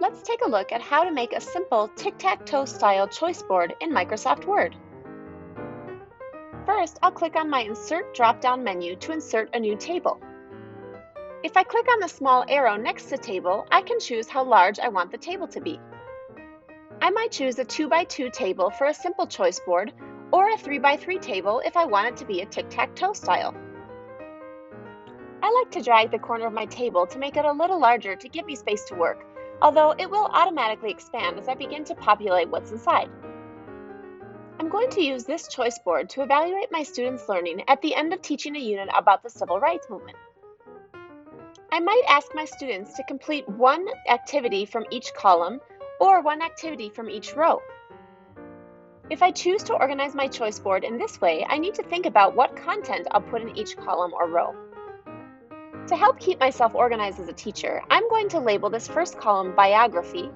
let's take a look at how to make a simple tic-tac-toe style choice board in Microsoft Word. First, I'll click on my Insert drop-down menu to insert a new table. If I click on the small arrow next to Table, I can choose how large I want the table to be. I might choose a 2x2 table for a simple choice board, or a 3x3 table if I want it to be a tic-tac-toe style. I like to drag the corner of my table to make it a little larger to give me space to work, although it will automatically expand as I begin to populate what's inside. I'm going to use this choice board to evaluate my students' learning at the end of teaching a unit about the Civil Rights Movement. I might ask my students to complete one activity from each column or one activity from each row. If I choose to organize my choice board in this way, I need to think about what content I'll put in each column or row. To help keep myself organized as a teacher, I'm going to label this first column Biography.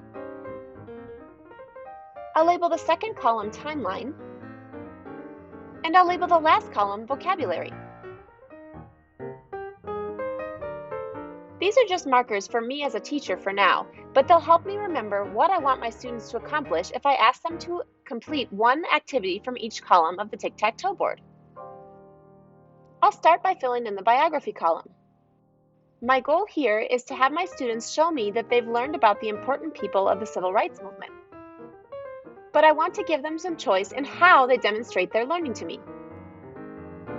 I'll label the second column Timeline, and I'll label the last column Vocabulary. These are just markers for me as a teacher for now, but they'll help me remember what I want my students to accomplish if I ask them to complete one activity from each column of the tic-tac-toe board. I'll start by filling in the Biography column. My goal here is to have my students show me that they've learned about the important people of the Civil Rights Movement. But I want to give them some choice in how they demonstrate their learning to me.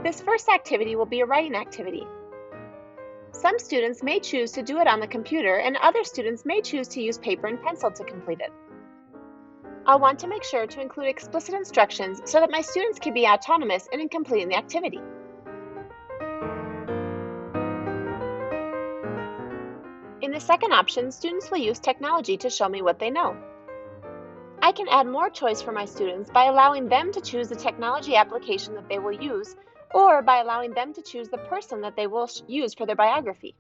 This first activity will be a writing activity. Some students may choose to do it on the computer, and other students may choose to use paper and pencil to complete it. I'll want to make sure to include explicit instructions so that my students can be autonomous in completing the activity. In the second option, students will use technology to show me what they know. I can add more choice for my students by allowing them to choose the technology application that they will use, or by allowing them to choose the person that they will use for their biography.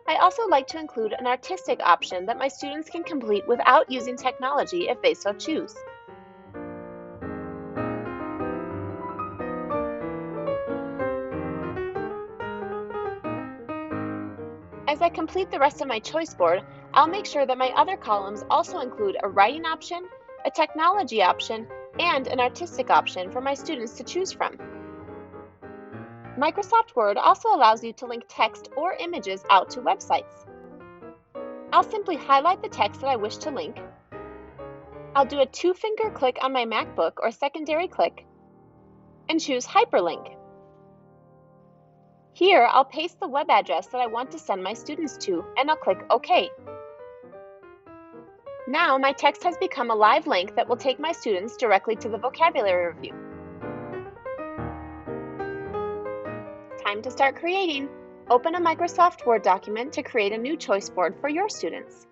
I also like to include an artistic option that my students can complete without using technology if they so choose. As I complete the rest of my choice board, I'll make sure that my other columns also include a writing option, a technology option, and an artistic option for my students to choose from. Microsoft Word also allows you to link text or images out to websites. I'll simply highlight the text that I wish to link. I'll do a two-finger click on my MacBook or secondary click and choose Hyperlink. Here, I'll paste the web address that I want to send my students to, and I'll click OK. Now my text has become a live link that will take my students directly to the vocabulary review. Time to start creating. Open a Microsoft Word document to create a new choice board for your students.